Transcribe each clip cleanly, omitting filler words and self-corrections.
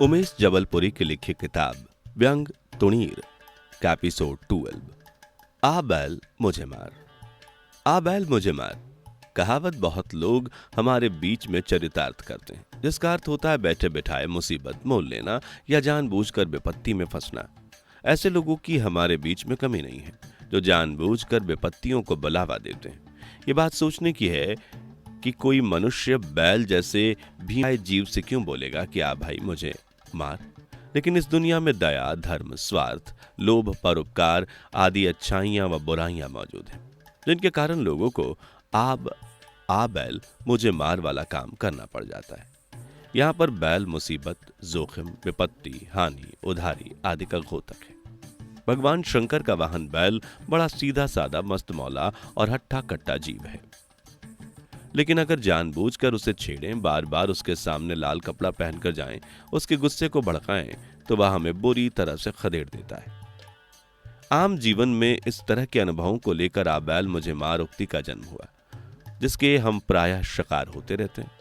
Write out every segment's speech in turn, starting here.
उमेश जबलपुरी की लिखी किताब व्यंग तुणीर का एपिसोड 12 आ बैल मुझे मार। आ बैल मुझे मार कहावत बहुत लोग हमारे बीच में चरितार्थ करते हैं, जिसका अर्थ होता है बैठे बिठाए मुसीबत मोल लेना या जानबूझकर विपत्ति में फंसना। ऐसे लोगों की हमारे बीच में कमी नहीं है जो जानबूझकर विपत्तियों को बढ़ावा देते हैं। ये बात सोचने की है कि कोई मनुष्य बैल जैसे भी जीव से क्यों बोलेगा कि आ भाई मुझे मार। लेकिन इस दुनिया में दया, धर्म, स्वार्थ, लोभ, परोपकार आदि अच्छाइयां व बुराइयां मौजूद हैं, जिनके कारण लोगों को आ बैल मुझे मार वाला काम करना पड़ जाता है। यहाँ पर बैल मुसीबत, जोखिम, विपत्ति, हानि, उधारी आदि का घोतक है। भगवान शंकर का वाहन बैल बड़ा सीधा साधा, मस्त मौला और हट्टा कट्टा जीव है। लेकिन अगर जानबूझकर उसे छेड़ें, बार बार उसके सामने लाल कपड़ा पहनकर जाएं, उसके गुस्से को भड़काएं, तो वह हमें बुरी तरह से खदेड़ देता है। आम जीवन में इस तरह के अनुभवों को लेकर आ बैल मुझे मार उक्ति का जन्म हुआ, जिसके हम प्रायः शिकार होते रहते हैं।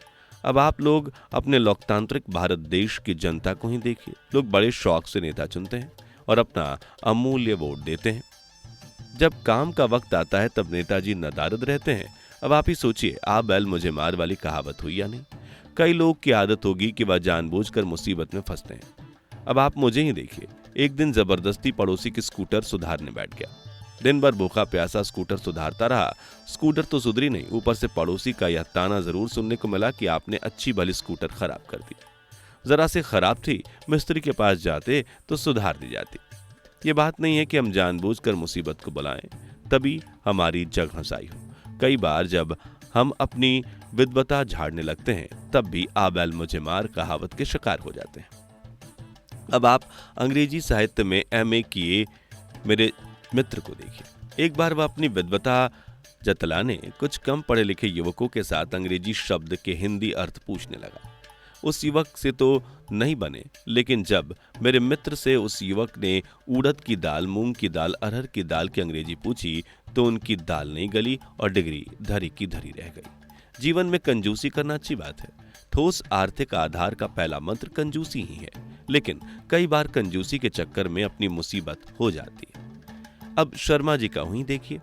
अब आप लोग अपने लोकतांत्रिक भारत देश की जनता को ही देखिए। लोग बड़े शौक से नेता चुनते हैं और अपना अमूल्य वोट देते हैं। जब काम का वक्त आता है तब नेताजी नदारद रहते हैं। अब आप ही सोचिए, आ बैल मुझे मार वाली कहावत हुई या नहीं। कई लोग की आदत होगी कि वह जानबूझकर मुसीबत में फंसते हैं। अब आप मुझे ही देखिए, एक दिन जबरदस्ती पड़ोसी की स्कूटर सुधारने बैठ गया। दिन भर भूखा प्यासा स्कूटर सुधारता रहा। स्कूटर तो सुधरी नहीं, ऊपर से पड़ोसी का यह ताना जरूर सुनने को मिला कि आपने अच्छी भली स्कूटर खराब कर दी। जरा से खराब थी, मिस्त्री के पास जाते तो सुधार दी जाती। ये बात नहीं है कि हम जानबूझकर मुसीबत को बुलाएं तभी हमारी जग हंसाई हो। कई बार जब हम अपनी विद्वता झाड़ने लगते हैं तब भी आ बैल मुझे मार कहावत के शिकार हो जाते हैं। अब आप अंग्रेजी साहित्य में एमए किए मेरे मित्र को देखिए। एक बार वह अपनी विद्वता जतलाने कुछ कम पढ़े लिखे युवकों के साथ अंग्रेजी शब्द के हिंदी अर्थ पूछने लगा। उस युवक से तो नहीं बने, लेकिन जब मेरे मित्र से उस युवक ने उड़द की दाल, मूंग की दाल, अरहर की दाल की अंग्रेजी पूछी तो उनकी दाल नहीं गली और डिग्री धरी की धरी रह गई। जीवन में कंजूसी करना अच्छी बात है। ठोस आर्थिक आधार का पहला मंत्र कंजूसी ही है, लेकिन कई बार कंजूसी के चक्कर में अपनी मुसीबत हो जाती है। अब शर्मा जी का ही देखिए।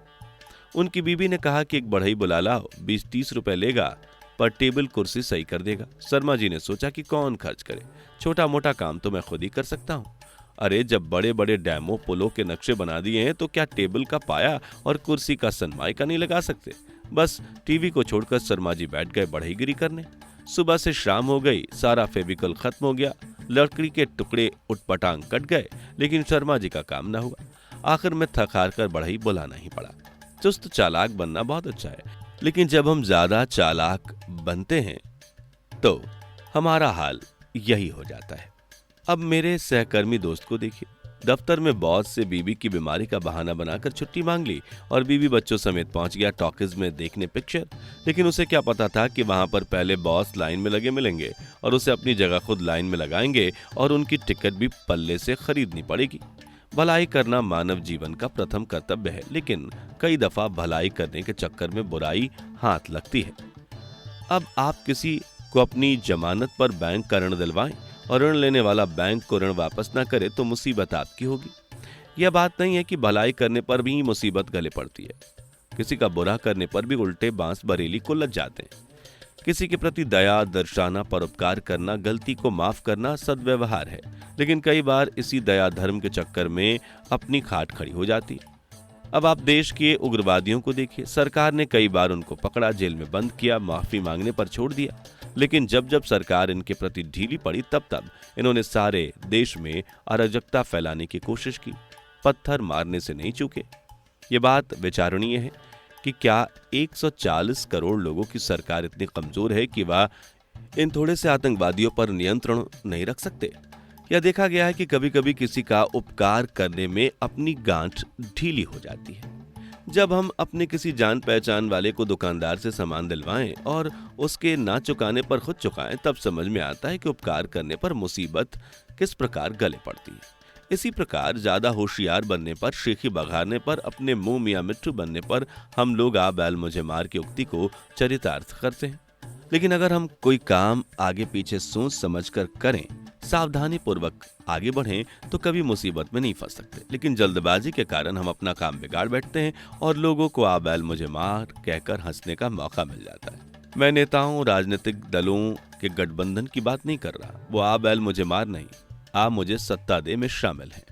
उनकी बीबी ने कहा कि एक बढ़ई बुला लाओ, 20-30 रुपए लेगा पर टेबल कुर्सी सही कर देगा। शर्मा जी ने सोचा कि कौन खर्च करे, छोटा मोटा काम तो मैं खुद ही कर सकता हूँ। अरे जब बड़े बड़े डैमों पुलों के नक्शे बना दिए हैं तो क्या टेबल का पाया और कुर्सी का सनमाइका नहीं लगा सकते। बस टीवी को छोड़कर शर्मा जी बैठ गए बढ़ईगिरी करने। सुबह से शाम हो गई, सारा फेविकल खत्म हो गया, लकड़ी के टुकड़े उटपटांग कट गए, लेकिन शर्मा जी का काम ना हुआ। आखिर में थक हार कर बढ़ई बुलाना ही पड़ा। चुस्त चालाक बनना बहुत अच्छा है, लेकिन जब हम ज्यादा चालाक बनते हैं तो हमारा हाल यही हो जाता है। अब मेरे सहकर्मी दोस्त को देखिए। दफ्तर में बॉस से बीबी की बीमारी का बहाना बनाकर छुट्टी मांग ली और बीबी बच्चों समेत पहुंच गया टॉकीज में देखने पिक्चर। लेकिन उसे क्या पता था कि वहां पर पहले बॉस लाइन में लगे मिलेंगे और उसे अपनी जगह खुद लाइन में लगाएंगे और उनकी टिकट भी पल्ले से खरीदनी पड़ेगी। भलाई करना मानव जीवन का प्रथम कर्तव्य है, लेकिन कई दफा भलाई करने के चक्कर में बुराई हाथ लगती है। अब आप किसी को अपनी जमानत पर बैंक का ऋण दिलवाएं और ऋण लेने वाला बैंक को ऋण वापस ना करे तो मुसीबत आपकी होगी। यह बात नहीं है कि भलाई करने पर भी मुसीबत गले पड़ती है। किसी का बुरा करने पर भी उल्टे बांस बरेली को लग जाते हैं। किसी के प्रति दया दर्शाना, परोपकार करना, गलती को माफ करना सद्व्यवहार है, लेकिन कई बार इसी दया धर्म के चक्कर में अपनी खाट खड़ी हो जाती है। अब आप देश के उग्रवादियों को देखिए। सरकार ने कई बार उनको पकड़ा, जेल में बंद किया, माफी मांगने पर छोड़ दिया, लेकिन जब जब सरकार इनके प्रति ढीली पड़ी तब तब इन्होंने सारे देश में अराजकता फैलाने की कोशिश की। पत्थर मारने से नहीं चूके। ये बात विचारणीय है कि क्या 140 करोड़ लोगों की सरकार इतनी कमजोर है कि वह इन थोड़े से आतंकवादियों पर नियंत्रण नहीं रख सकते। यह देखा गया है कि कभी कभी किसी का उपकार करने में अपनी गांठ ढीली हो जाती है। जब हम अपने किसी जान पहचान वाले को दुकानदार से सामान दिलवाएं और उसके ना चुकाने पर खुद चुकाएं, तब समझ में आता है कि उपकार करने पर मुसीबत किस प्रकार गले पड़ती है। इसी प्रकार ज्यादा होशियार बनने पर, शेखी बघारने पर, अपने मुंह मियां मिट्ठू बनने पर हम लोग आ बैल मुझे मार की उक्ति को चरितार्थ करते हैं। लेकिन अगर हम कोई काम आगे पीछे सोच समझकर करें, सावधानी पूर्वक आगे बढ़ें तो कभी मुसीबत में नहीं फंस सकते, लेकिन जल्दबाजी के कारण हम अपना काम बिगाड़ बैठते हैं और लोगों को आ बैल मुझे मार कहकर हंसने का मौका मिल जाता है। मैं नेताओं, राजनीतिक दलों के गठबंधन की बात नहीं कर रहा। वो आ बैल मुझे मार नहीं, आ मुझे सत्ता दे में शामिल है।